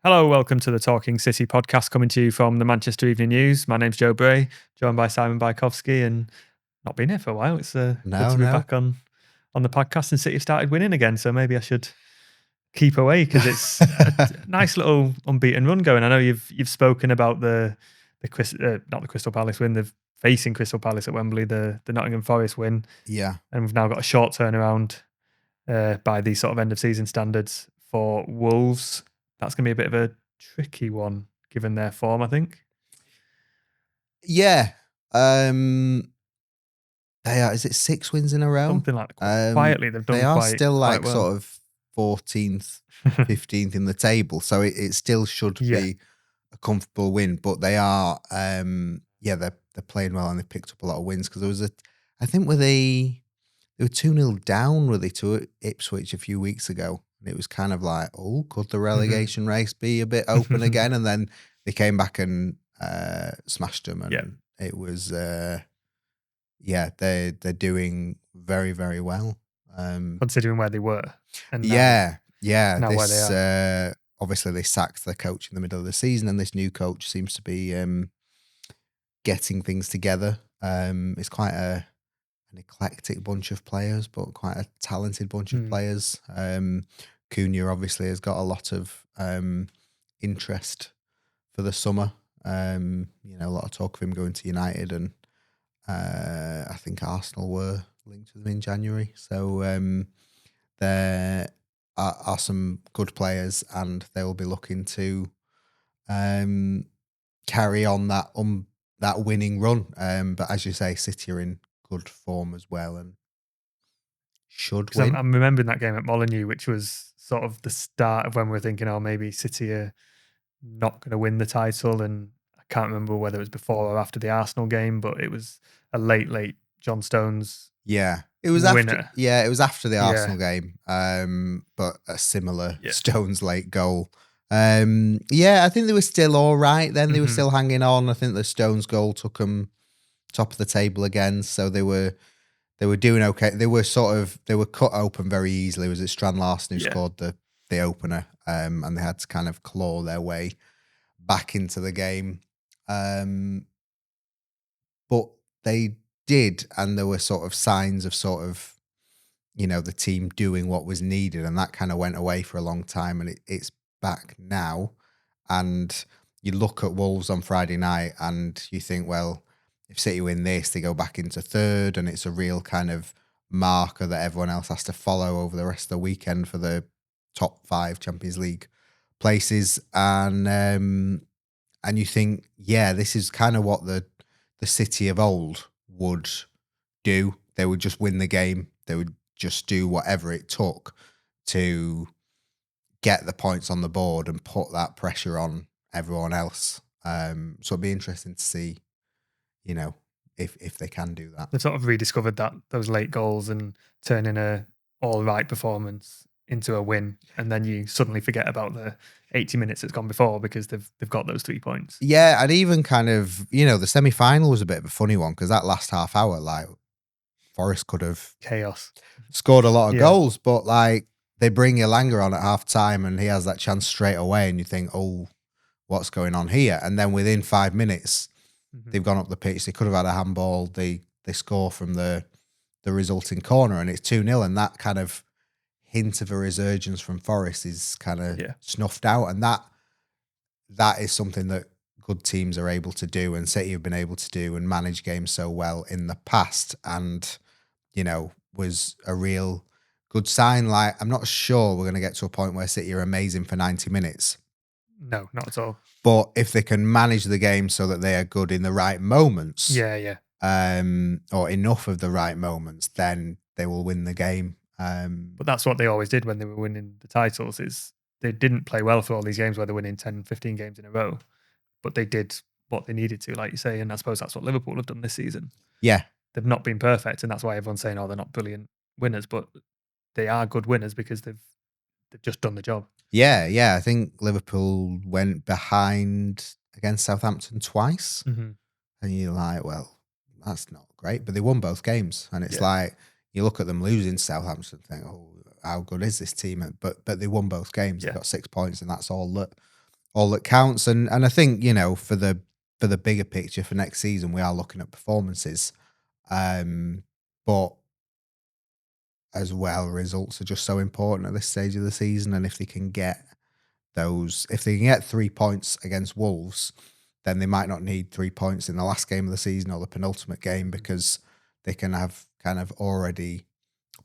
Hello, welcome to the Talking City podcast, coming to you from the Manchester Evening News. My name's Joe Bray, joined by Simon Bajkowski, and not been here for a while. It's good to be back on the podcast, and City have started winning again, so maybe I should keep away because it's a nice little unbeaten run going. I know you've spoken about not the Crystal Palace win, the facing Crystal Palace at Wembley, the Nottingham Forest win. Yeah. And we've now got a short turnaround by these sort of end of season standards for Wolves. That's going to be a bit of a tricky one, given their form, I think. Yeah. They are. Is it 6 wins in a row? Something like that. Quietly, they've done. They are quite, still like quite well. sort of 14th, 15th in the table, so it still should be a comfortable win. But they are, they're playing well and they picked up a lot of wins because there was I think they were 2-0 down, were they, to Ipswich a few weeks ago. It was kind of like, could the relegation race be a bit open again? And then they came back and smashed them. And it was, they're doing very, very well. Considering where they were. And now where they are. Obviously, they sacked their coach in the middle of the season, and this new coach seems to be getting things together. It's quite an eclectic bunch of players, but quite a talented bunch of players. Cunha obviously has got a lot of interest for the summer. A lot of talk of him going to United, and I think Arsenal were linked with him in January. So there are some good players, and they will be looking to carry on that winning run. But as you say, City are in good form as well, and should win. I'm remembering that game at Molineux, which was sort of the start of when we're thinking, maybe City are not going to win the title. And I can't remember whether it was before or after the Arsenal game, but it was a late John Stones. Yeah, it was winner. after. Yeah, it was after the Arsenal game. But a similar Stones late goal. I think they were still all right then. They were still hanging on. I think the Stones goal took them top of the table again, so they were doing okay. They were cut open very easily. It was Strand Larsen who scored the opener, and they had to kind of claw their way back into the game. But they did, and there were sort of signs of the team doing what was needed, and that kind of went away for a long time, and it's back now. And you look at Wolves on Friday night and you think, well, if City win this, they go back into third, and it's a real kind of marker that everyone else has to follow over the rest of the weekend for the top 5 Champions League places. And you think, this is kind of what the City of old would do. They would just win the game. They would just do whatever it took to get the points on the board and put that pressure on everyone else. So it'd be interesting to see, if they can do that. They've sort of rediscovered those late goals and turning a all right performance into a win, and then you suddenly forget about the 80 minutes that's gone before because they've got those 3 points. Yeah, and even kind of, the semi-final was a bit of a funny one because that last half hour, like, Forest could have chaos scored a lot of goals, but like they bring Elanga on at half time and he has that chance straight away, and you think, what's going on here? And then within 5 minutes, they've gone up the pitch. They could have had a handball. They score from the resulting corner, and it's 2-0. And that kind of hint of a resurgence from Forest is kind of snuffed out. And that is something that good teams are able to do, and City have been able to do and manage games so well in the past. And, was a real good sign. Like, I'm not sure we're going to get to a point where City are amazing for 90 minutes. No, not at all. But if they can manage the game so that they are good in the right moments, or enough of the right moments, then they will win the game. But that's what they always did when they were winning the titles, is they didn't play well for all these games where they're winning 10, 15 games in a row, but they did what they needed to, like you say, and I suppose that's what Liverpool have done this season. Yeah. They've not been perfect, and that's why everyone's saying, they're not brilliant winners, but they are good winners because they've just done the job. Yeah. I think Liverpool went behind against Southampton twice, and you're like, well, that's not great, but they won both games, and it's like, you look at them losing to Southampton and think, how good is this team? But they won both games. They got 6 points, and that's all that all that counts. And I think, for the bigger picture for next season, we are looking at performances. But as well, results are just so important at this stage of the season. And if they can get 3 points against Wolves, then they might not need 3 points in the last game of the season or the penultimate game, because they can have kind of already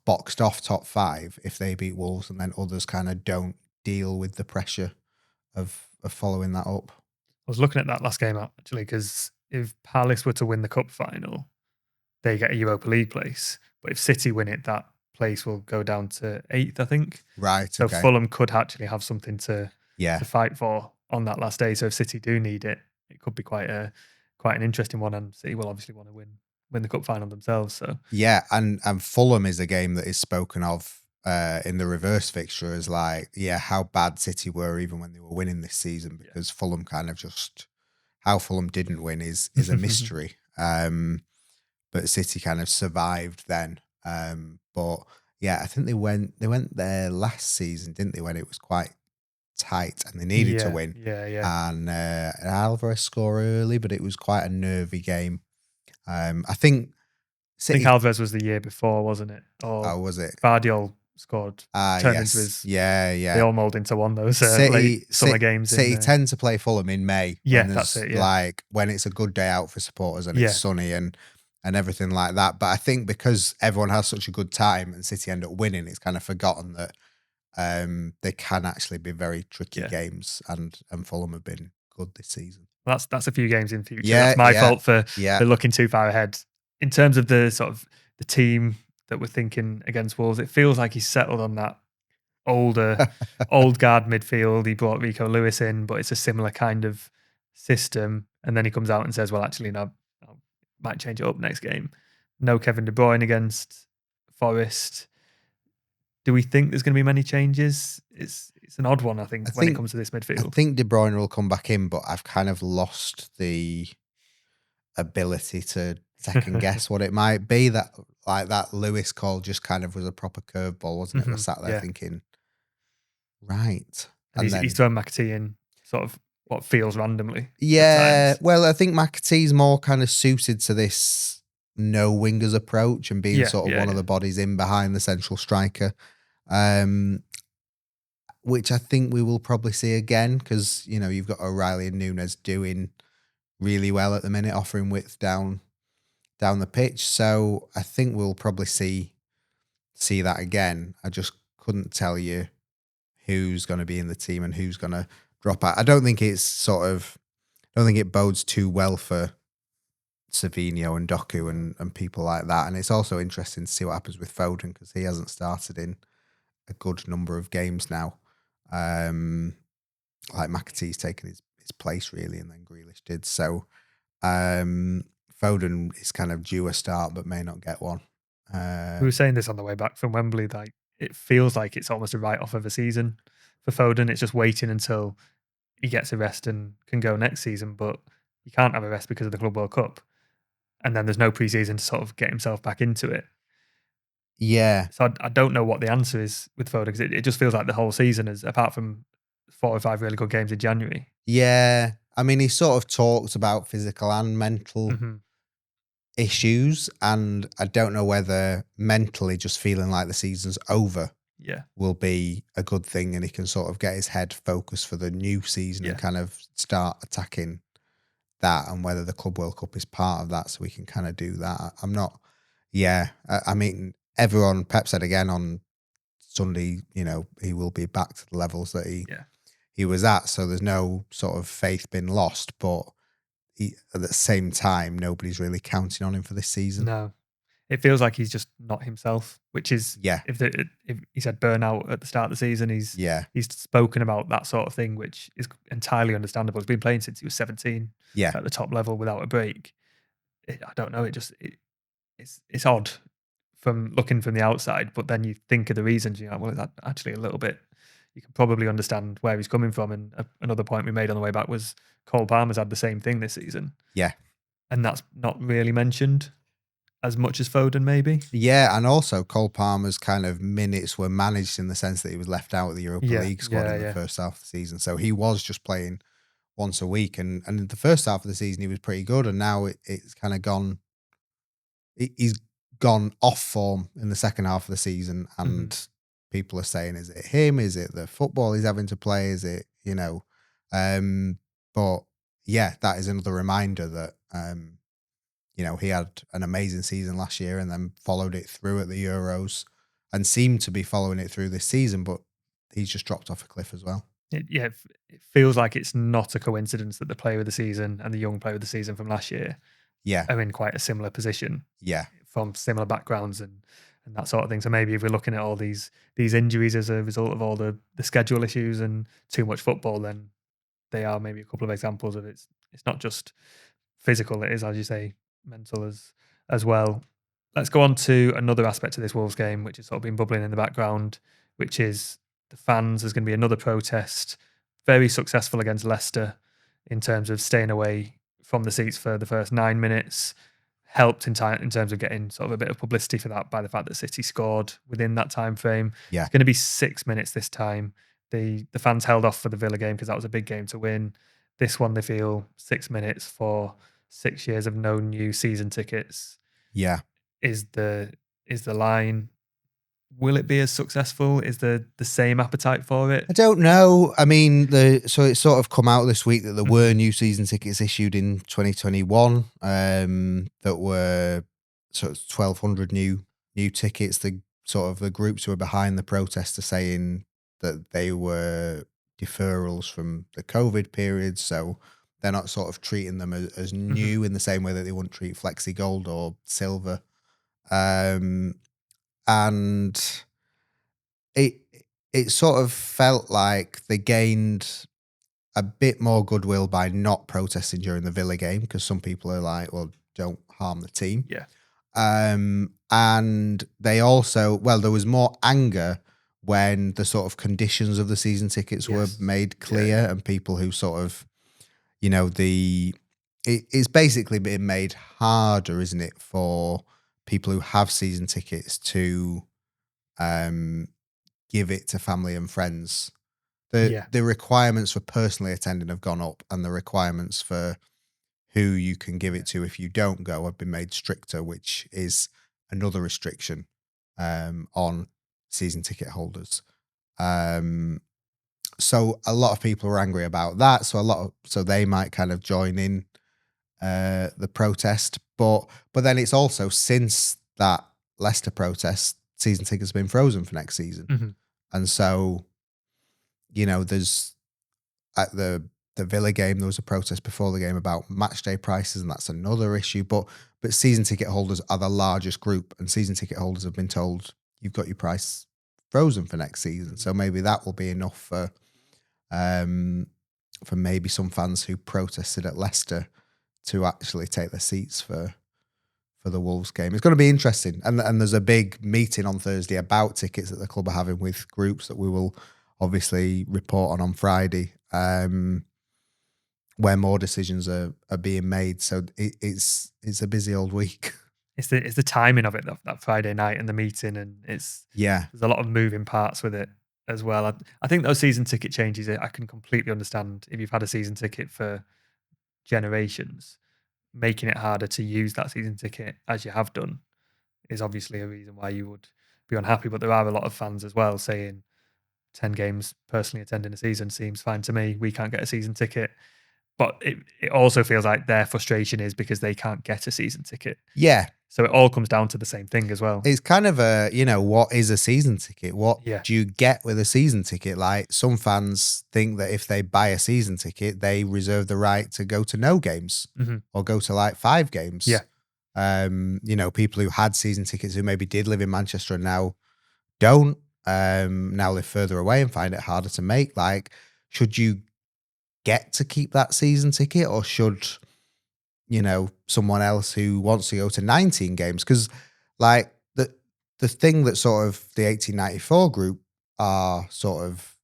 boxed off top 5 if they beat Wolves, and then others kind of don't deal with the pressure of following that up. I was looking at that last game actually, because if Palace were to win the cup final, they get a Europa League place. But if City win it, that place will go down to 8th, I think. Right. So okay. Fulham could actually have something to Yeah. fight for on that last day. So if City do need it, it could be quite an interesting one. And City will obviously want to win the cup final themselves. So Yeah, and Fulham is a game that is spoken of in the reverse fixture as how bad City were even when they were winning this season, because Fulham kind of just, how Fulham didn't win is a mystery. But City kind of survived then. But yeah, I think they went there last season, didn't they, when it was quite tight and they needed to win. Yeah. And Alvarez scored early, but it was quite a nervy game. I think City, Alvarez was the year before, wasn't it? Or was it? Guardiola scored, turned Yes. into his. Yeah. They all mould into one those City, late summer games. City tend to play Fulham in May. Yeah, when that's it. Yeah. when it's a good day out for supporters and it's sunny and everything like that. But I think because everyone has such a good time and City end up winning, it's kind of forgotten that they can actually be very tricky games, and Fulham have been good this season. Well, that's a few games in future. Yeah, that's my fault for Yeah. looking too far ahead. In terms of the sort of the team that we're thinking against Wolves, it feels like he's settled on that old guard midfield. He brought Rico Lewis in, but it's a similar kind of system. And then he comes out and says, well, actually, no, I might change it up next game. No Kevin De Bruyne against Forest. Do we think there's going to be many changes? It's an odd one, I think, when it comes to this midfield. I think De Bruyne will come back in, but I've kind of lost the ability to second guess what it might be. That Lewis call just kind of was a proper curveball, wasn't it? We're sat there thinking, right. And he's thrown McAtee in sort of what feels randomly. Yeah. Well, I think McAtee's more kind of suited to this no wingers approach and being sort of one of the bodies in behind the central striker. Which I think we will probably see again, because you've got O'Reilly and Nunes doing really well at the minute, offering width down the pitch. So I think we'll probably see that again. I just couldn't tell you who's going to be in the team and who's going to drop out. I don't think it bodes too well for Savinho and Doku and people like that. And it's also interesting to see what happens with Foden, because he hasn't started in a good number of games now. McAtee's taken his place really, and then Grealish did. So Foden is kind of due a start, but may not get one. We were saying this on the way back from Wembley, like it feels like it's almost a write-off of a season for Foden. It's just waiting until he gets a rest and can go next season, but he can't have a rest because of the Club World Cup. And then there's no pre-season to sort of get himself back into it. Yeah. So I don't know what the answer is with Foden, because it just feels like the whole season is, apart from 4 or 5 really good games in January. Yeah. I mean, he sort of talked about physical and mental issues, and I don't know whether mentally just feeling like the season's over will be a good thing, and he can sort of get his head focused for the new season and kind of start attacking that, and whether the Club World Cup is part of that, so we can kind of do that. I'm not. I mean, Pep said again on Sunday, he will be back to the levels that he was at, so there's no sort of faith been lost, but at the same time, nobody's really counting on him for this season. No, it feels like he's just not himself, which is, if he said burnout at the start of the season, he's spoken about that sort of thing, which is entirely understandable. He's been playing since he was 17 at the top level without a break. I don't know, it's odd from looking from the outside, but then you think of the reasons, you're like, well, it's actually a little bit, you can probably understand where he's coming from. And another point we made on the way back was Cole Palmer's had the same thing this season. Yeah. And that's not really mentioned. as much as Foden, maybe. Yeah, and also Cole Palmer's kind of minutes were managed in the sense that he was left out of the Europa Yeah, League squad in the first half of the season. So he was just playing once a week. And in the first half of the season, he was pretty good. And now it's kind of gone, he's gone off form in the second half of the season. And people are saying, is it him? Is it the football he's having to play? Is it, but yeah, that is another reminder that, he had an amazing season last year and then followed it through at the Euros and seemed to be following it through this season, but he's just dropped off a cliff as well. It feels like it's not a coincidence that the player of the season and the young player of the season from last year are in quite a similar position. Yeah. From similar backgrounds and that sort of thing. So maybe if we're looking at all these injuries as a result of all the schedule issues and too much football, then they are maybe a couple of examples of it's not just physical, it is, as you say, mental as well. Let's go on to another aspect of this Wolves game, which has sort of been bubbling in the background, which is the fans. There's going to be another protest, very successful against Leicester in terms of staying away from the seats for the first 9 minutes. Helped in terms of getting sort of a bit of publicity for that by the fact that City scored within that time frame. Yeah. It's going to be 6 minutes this time. The fans held off for the Villa game because that was a big game to win. This one, they feel 6 minutes for 6 years of no new season tickets. Yeah. Is the line. Will it be as successful? Is the same appetite for it? I don't know. I mean, so it's sort of come out this week that there were new season tickets issued in 2021 that were sort of 1,200 new tickets. The sort of the groups who were behind the protest are saying that they were deferrals from the COVID period, so they're not sort of treating them as new in the same way that they wouldn't treat Flexi Gold or Silver. And it sort of felt like they gained a bit more goodwill by not protesting during the Villa game, because some people are like, well, don't harm the team. Yeah. And they also, there was more anger when the sort of conditions of the season tickets were made clear, and people who sort of, it's basically been made harder, isn't it, for people who have season tickets to give it to family and friends. The requirements for personally attending have gone up, and the requirements for who you can give it to if you don't go have been made stricter, which is another restriction on season ticket holders. So a lot of people are angry about that. So they might kind of join in the protest, but then it's also, since that Leicester protest, season tickets have been frozen for next season. And so, there's at the Villa game, there was a protest before the game about match day prices, and that's another issue. But season ticket holders are the largest group, and season ticket holders have been told you've got your price frozen for next season. So maybe that will be enough for maybe some fans who protested at Leicester to actually take their seats for the Wolves game. It's going to be interesting. And there's a big meeting on Thursday about tickets that the club are having with groups that we will obviously report on Friday, where more decisions are being made. So it's a busy old week. It's the timing of it, that Friday night and the meeting, and there's a lot of moving parts with it as well. I think those season ticket changes, I can completely understand if you've had a season ticket for generations. Making it harder to use that season ticket as you have done is obviously a reason why you would be unhappy. But there are a lot of fans as well saying 10 games personally attending a season seems fine to me. We can't get a season ticket. But it also feels like their frustration is because they can't get a season ticket. Yeah. So it all comes down to the same thing as well. It's kind of what is a season ticket? What do you get with a season ticket? Like, some fans think that if they buy a season ticket, they reserve the right to go to no games or go to like 5 games. Yeah. People who had season tickets who maybe did live in Manchester and now don't, now live further away and find it harder to make. Like, should you get to keep that season ticket, or should someone else who wants to go to 19 games? Because like the thing that sort of the 1894 group are sort of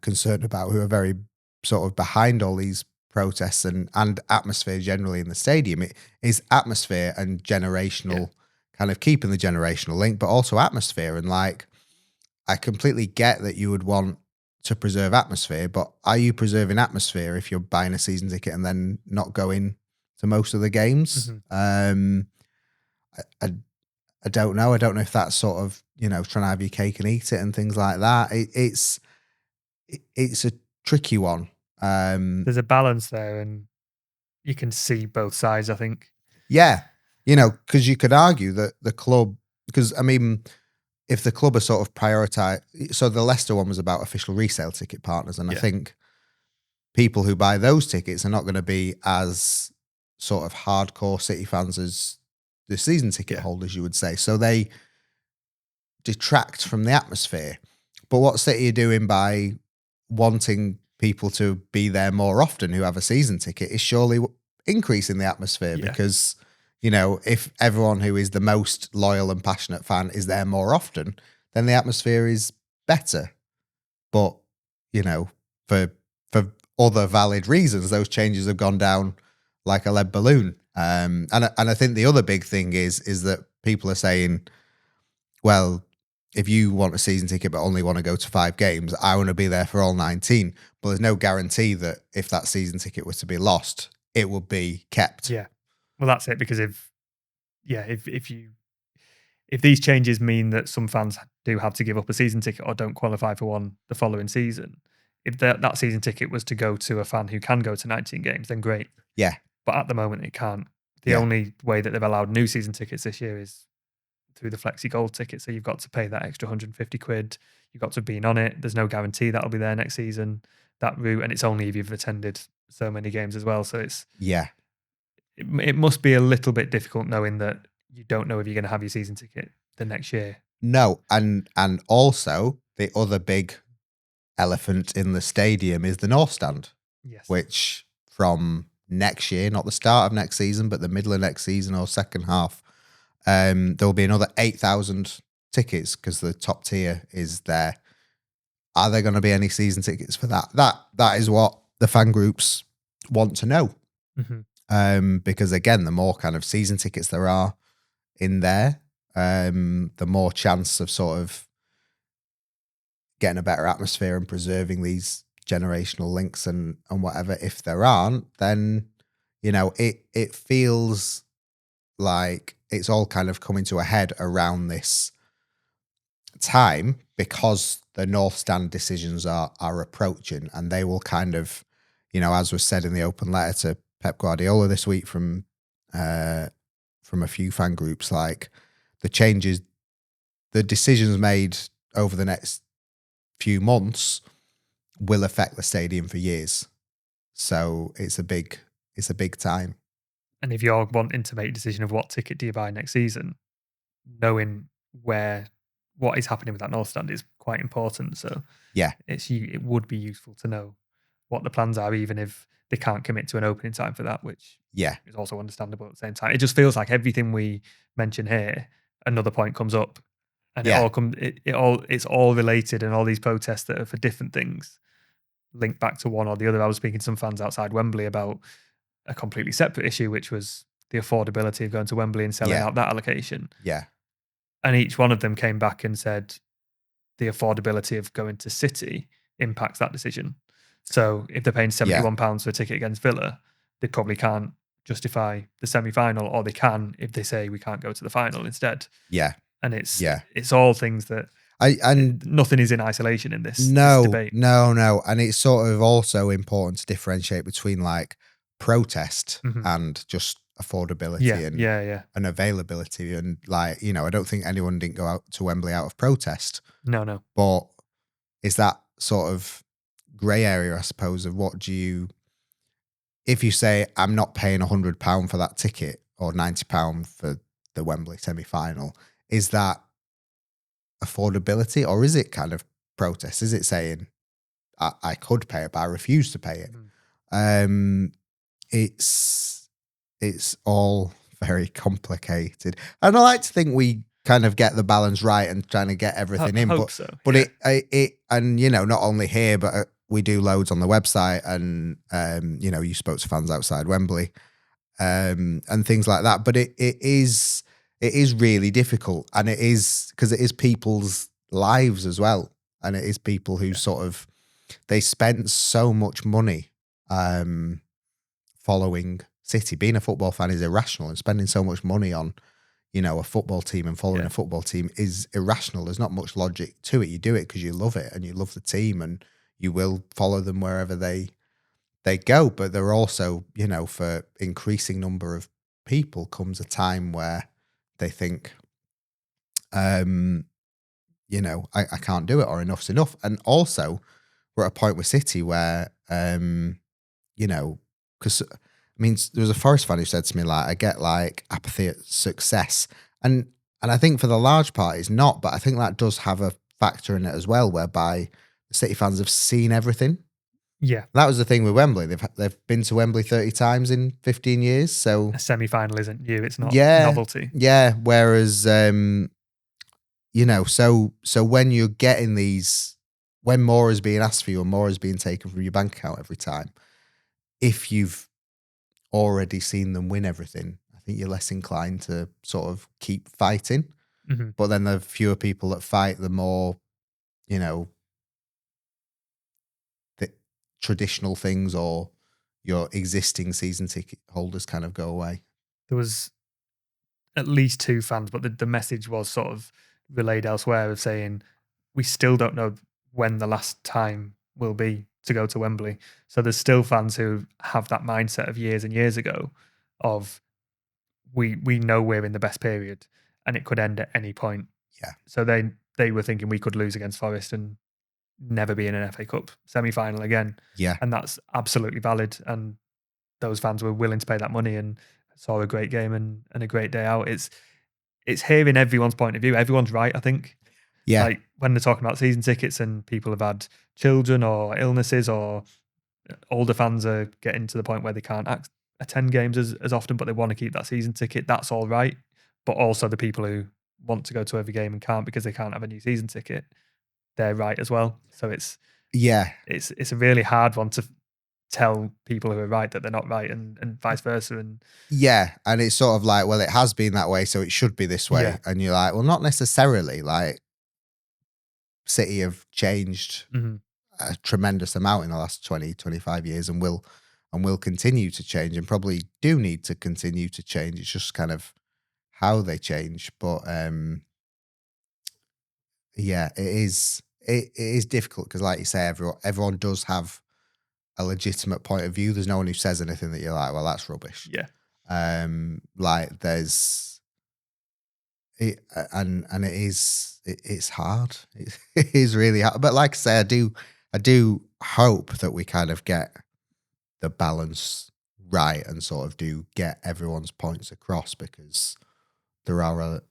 concerned about, who are very sort of behind all these protests and atmosphere generally in the stadium. It is atmosphere and generational, kind of keeping the generational link, but also atmosphere. And like, I completely get that you would want to preserve atmosphere, but are you preserving atmosphere if you're buying a season ticket and then not going to most of the games? I don't know. I don't know if that's sort of, trying to have your cake and eat it and things like that. It's a tricky one. There's a balance there, and you can see both sides, I think. Yeah. Because you could argue that the club, because I mean, if the club are sort of prioritize, so the Leicester one was about official resale ticket partners. And I think people who buy those tickets are not going to be as sort of hardcore City fans as the season ticket holders, you would say. So they detract from the atmosphere. But what City are doing by wanting people to be there more often who have a season ticket is surely increasing the atmosphere because, if everyone who is the most loyal and passionate fan is there more often, then the atmosphere is better. But, for other valid reasons, those changes have gone down like a lead balloon. And I think the other big thing is that people are saying, well, if you want a season ticket but only want to go to 5 games, I want to be there for all 19. But there's no guarantee that if that season ticket was to be lost, it would be kept. Yeah. Well, that's it. Because if these changes mean that some fans do have to give up a season ticket or don't qualify for one the following season, if that season ticket was to go to a fan who can go to 19 games, then great. Yeah. But at the moment, it can't. The only way that they've allowed new season tickets this year is through the Flexi Gold ticket. So you've got to pay that extra 150 quid. You've got to have been on it. There's no guarantee that'll be there next season, that route. And it's only if you've attended so many games as well. So it's, it must be a little bit difficult knowing that you don't know if you're going to have your season ticket the next year. No. And also the other big elephant in the stadium is the North Stand, which from next year, not the start of next season, but the middle of next season or second half, there will be another 8,000 tickets because the top tier is there. Are there going to be any season tickets for that? That is what the fan groups want to know. Because again, the more kind of season tickets there are in there, the more chance of sort of getting a better atmosphere and preserving these generational links and whatever. If there aren't, then, it feels like it's all kind of coming to a head around this time because the North Stand decisions are approaching, and they will kind of, as was said in the open letter to Pep Guardiola this week from a few fan groups, like the changes, the decisions made over the next few months will affect the stadium for years. So it's a big time. And if you're wanting to make a decision of what ticket do you buy next season, knowing what is happening with that North Stand is quite important. So it would be useful to know what the plans are, even if they can't commit to an opening time for that, which is also understandable at the same time. It just feels like everything we mention here, another point comes up, and it's all related, and all these protests that are for different things linked back to one or the other. I was speaking to some fans outside Wembley about a completely separate issue, which was the affordability of going to Wembley and selling out that allocation. Yeah. And each one of them came back and said the affordability of going to City impacts that decision. So if they're paying £71 for a ticket against Villa, they probably can't justify the semi-final, or they can if they say we can't go to the final instead. Yeah. And it's all things that nothing is in isolation in this debate. No. And it's sort of also important to differentiate between like protest and just affordability and availability. And like, I don't think anyone didn't go out to Wembley out of protest. No. But is that sort of grey area, I suppose, of what do you, if you say I'm not paying £100 for that ticket or £90 for the Wembley semi-final, is that affordability, or is it kind of protest? Is it saying I could pay it, but I refuse to pay it? It's all very complicated, and I like to think we kind of get the balance right and trying to get everything in. But it and not only here, but we do loads on the website, and you spoke to fans outside Wembley, and things like that. But it is really difficult, and it is because it is people's lives as well, and it is people who sort of they spent so much money following City. Being a football fan is irrational, and spending so much money on a football team and following a football team is irrational. There's not much logic to it. You do it because you love it and you love the team, and you will follow them wherever they go. But there are also, for increasing number of people comes a time where they think, I can't do it, or enough's enough. And also we're at a point with City where, because there was a Forest fan who said to me, like, I get like apathy at success. And I think for the large part it's not, but I think that does have a factor in it as well, whereby the City fans have seen everything. Yeah. That was the thing with Wembley. They've been to Wembley 30 times in 15 years. So a semi-final isn't new. It's not novelty. Yeah. Whereas, so when you're getting these, when more is being asked for you and more is being taken from your bank account every time, if you've already seen them win everything, I think you're less inclined to sort of keep fighting. Mm-hmm. But then the fewer people that fight, the more, the traditional things or your existing season ticket holders kind of go away. There was at least 2 fans, but the message was sort of relayed elsewhere of saying, we still don't know when the last time will be to go to Wembley. So there's still fans who have that mindset of years and years ago of we know we're in the best period and it could end at any point. Yeah. So they were thinking we could lose against Forest and never be in an FA Cup semi-final again. Yeah. And that's absolutely valid. And those fans were willing to pay that money and saw a great game and a great day out. It's hearing everyone's point of view. Everyone's right, I think. Yeah. Like when they're talking about season tickets and people have had children or illnesses, or older fans are getting to the point where they can't attend games as often, but they want to keep that season ticket. That's all right. But also the people who want to go to every game and can't because they can't have a new season ticket, they're right as well. So it's a really hard one to tell people who are right that they're not right, and vice versa. And and it's sort of like, well, it has been that way, so it should be this way. Yeah. And you're like, well, not necessarily. Like, City have changed a tremendous amount in the last 20, 25 years and will continue to change, and probably do need to continue to change. It's just kind of how they change. But it is difficult because, like you say, everyone does have a legitimate point of view. There's no one who says anything that you're like, well, that's rubbish. Yeah. Like there's it, and it's hard. It is really hard. But like I say, I do hope that we kind of get the balance right and sort of do get everyone's points across, because there are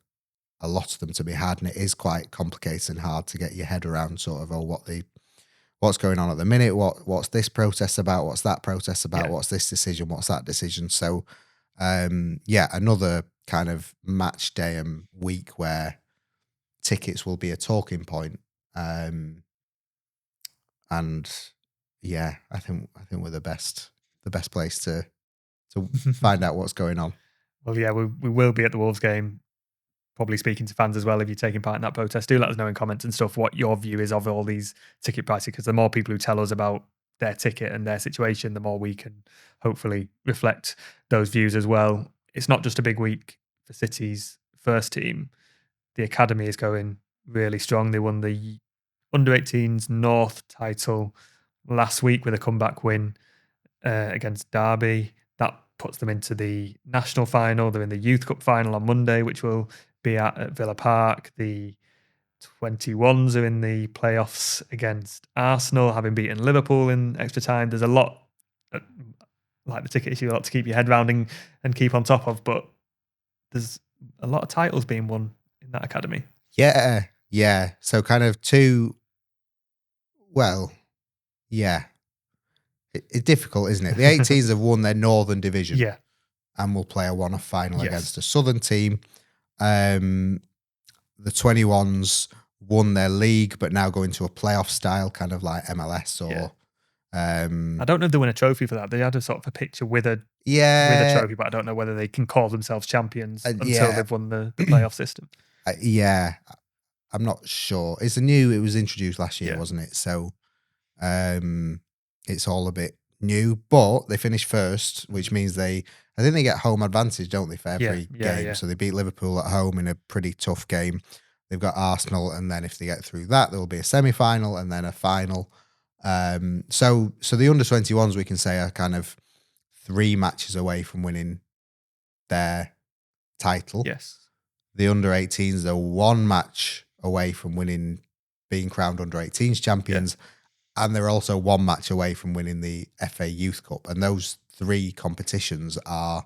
a lot of them to be had, and it is quite complicated and hard to get your head around sort of what's going on at the minute, what's this protest about, what's that protest about, what's this decision, what's that decision. So another kind of match day and week where tickets will be a talking point. And I think we're the best place to find out what's going on. Well, yeah, we will be at the Wolves game, probably speaking to fans as well. If you're taking part in that protest, do let us know in comments and stuff what your view is of all these ticket prices, because the more people who tell us about their ticket and their situation, the more we can hopefully reflect those views as well. It's not just a big week for City's first team. The academy is going really strong. They won the under-18s North title last week with a comeback win against Derby. That puts them into the national final. They're in the Youth Cup final on Monday, which will be at Villa Park. The 21s are in the playoffs against Arsenal, having beaten Liverpool in extra time. There's a lot, like the ticket issue, a lot to keep your head round and keep on top of, but there's a lot of titles being won in that academy. Yeah. So kind of it's difficult, isn't it? The 18s have won their Northern Division. Yeah. And will play a one-off final against a Southern team. The 21s won their league, but now go into a playoff style, kind of like MLS I don't know if they win a trophy for that. They had a sort of a picture with a trophy, but I don't know whether they can call themselves champions until they've won the playoff system. I'm not sure. It was introduced last year, wasn't it? So it's all a bit new, but they finished first, which means I think they get home advantage, don't they, for every game? Yeah. So they beat Liverpool at home in a pretty tough game. They've got Arsenal, and then if they get through that, there will be a semi-final and then a final. So the under-21s, we can say, are kind of 3 matches away from winning their title. Yes. The under-18s are 1 match away from being crowned under-18s champions. Yeah. And they're also 1 match away from winning the FA Youth Cup. And those 3 competitions are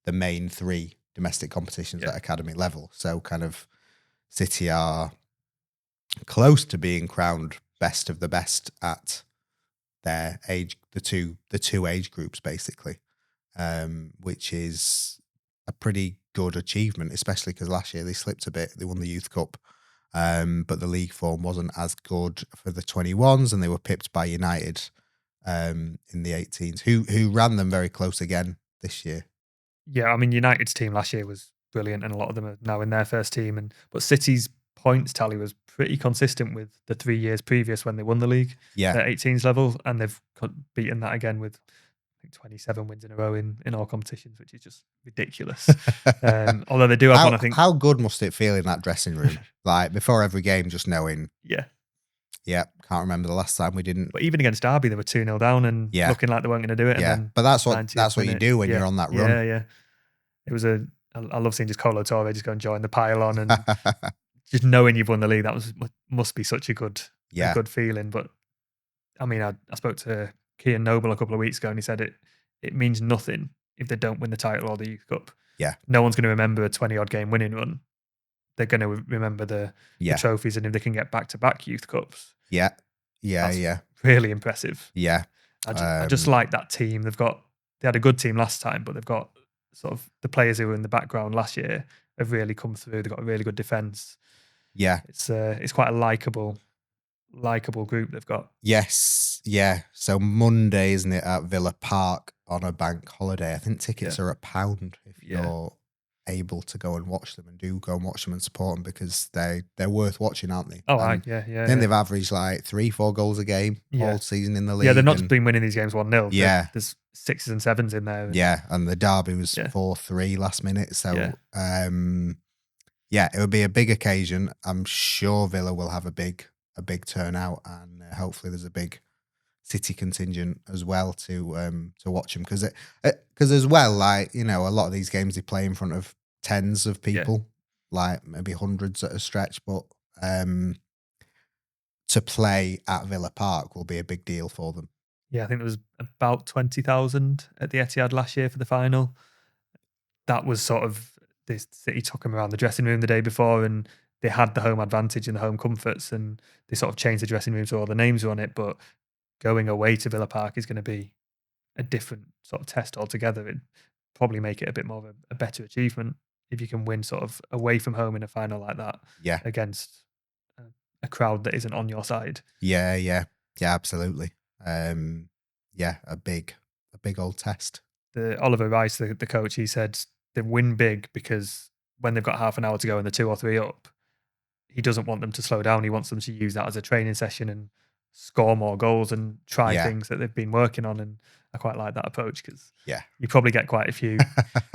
the main 3 domestic competitions at academy level. So kind of City are close to being crowned best of the best at their age, the two age groups, basically, which is a pretty good achievement, especially because last year they slipped a bit. They won the Youth Cup. But the league form wasn't as good for the 21s, and they were pipped by United in the 18s, who ran them very close again this year. Yeah, I mean, United's team last year was brilliant, and a lot of them are now in their first team. But City's points tally was pretty consistent with the 3 years previous when they won the league at 18s level, and they've beaten that again with, I think, 27 wins in a row in all competitions, which is just ridiculous. Although they do have one, I think. How good must it feel in that dressing room? Like before every game, just knowing. Yeah, can't remember the last time we didn't. But even against Derby, they were 2-0 down and looking like they weren't going to do it. Yeah, and then but that's what you do when you're on that run. Yeah. It was I love seeing just Colo Torre just go and join the pylon and just knowing you've won the league. That must be such a good feeling. But I mean, I spoke to Kean Noble a couple of weeks ago, and he said it means nothing if they don't win the title or the Youth Cup. Yeah, no one's going to remember a 20-odd game winning run. They're going to remember the trophies, and if they can get back-to-back Youth Cups, yeah, really impressive. Yeah, I just like that team. They had a good team last time, but they've got sort of the players who were in the background last year have really come through. They've got a really good defense. Yeah, it's quite a likable group they've got. Yes, yeah. So Monday, isn't it, at Villa Park on a bank holiday? I think tickets are £1 if you're able to go and watch them, and do go and watch them and support them, because they're worth watching, aren't they? Oh, right, yeah. Then they've averaged like 3-4 goals a game all season in the league. Yeah, they've not been winning these games 1-0. Yeah, there's 6s and 7s in there. Yeah, and the derby was 4-3 last minute. So it would be a big occasion. I'm sure Villa will have a big turnout, and hopefully there's a big City contingent as well to watch them, because as well, like, you know, a lot of these games they play in front of tens of people, like maybe hundreds at a stretch, but to play at Villa Park will be a big deal for them. Yeah, I think there was about 20,000 at the Etihad last year for the final. That was sort of, this City took them around the dressing room the day before, and they had the home advantage and the home comforts, and they sort of changed the dressing room so all the names were on it. But going away to Villa Park is going to be a different sort of test altogether. It'd probably make it a bit more of a better achievement if you can win sort of away from home in a final like that against a crowd that isn't on your side. Yeah, absolutely. A big old test. Oliver Rice, the coach, he said they win big because when they've got half an hour to go and they're 2 or 3 up, he doesn't want them to slow down. He wants them to use that as a training session and score more goals and try things that they've been working on. And I quite like that approach, because you probably get quite a few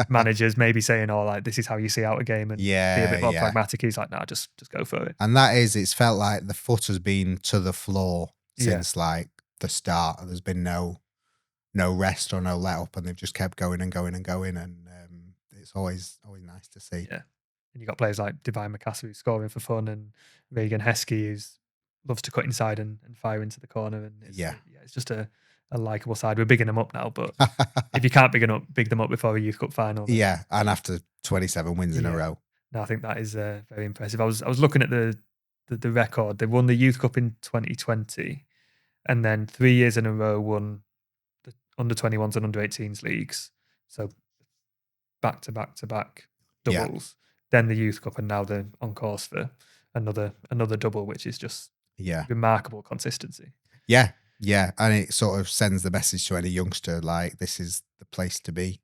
managers maybe saying, "Oh, like, this is how you see out a game," and be a bit more pragmatic. He's like, "Nah, just go for it." And it's felt like the foot has been to the floor since like the start. There's been no rest or no let up, and they've just kept going and going and going, and it's always nice to see. Yeah, and you got players like Divine McCasker who's scoring for fun, and Regan Heskey who's loves to cut inside and fire into the corner, and it's just a likeable side. We're bigging them up now, but if you can't big them up before a Youth Cup final, and after 27 wins in a row, no, I think that is very impressive. I was looking at the record. They won the Youth Cup in 2020, and then 3 years in a row won the under 21s and under 18s leagues. So back to back doubles. Then the Youth Cup, and now they're on course for another double, which is just remarkable consistency. Yeah, Yeah, and it sort of sends the message to any youngster like this is the place to be,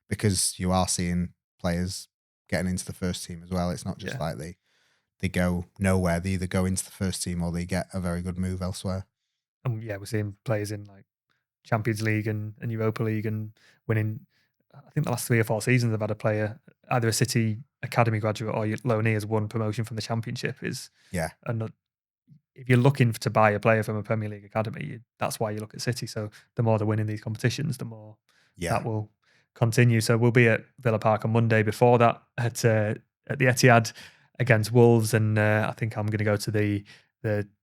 because you are seeing players getting into the first team as well. It's not just like they go nowhere. They either go into the first team or they get a very good move elsewhere. And yeah, we're seeing players in like Champions League and Europa League and winning. I think the last 3 or 4 seasons they've had a player, either a City academy graduate or loanee, has won promotion from the Championship. And if you're looking to buy a player from a Premier League academy, that's why you look at City. So the more they're winning these competitions, the more that will continue. So we'll be at Villa Park on Monday. Before that, at the Etihad against Wolves, and I think I'm going to go to the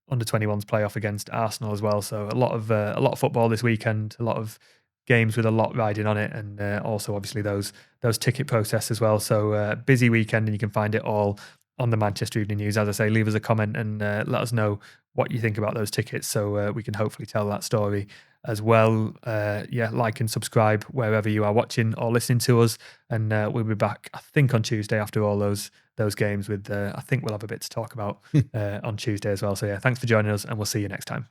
under-21s playoff against Arsenal as well. So a lot of football this weekend, a lot of games with a lot riding on it, and also obviously those ticket protests as well. So busy weekend, and you can find it all on the Manchester Evening News. As I say, leave us a comment and let us know what you think about those tickets, so we can hopefully tell that story as well. Like and subscribe wherever you are watching or listening to us, and we'll be back, I think, on Tuesday after all those games. With I think we'll have a bit to talk about on Tuesday as well. So yeah, thanks for joining us, and we'll see you next time.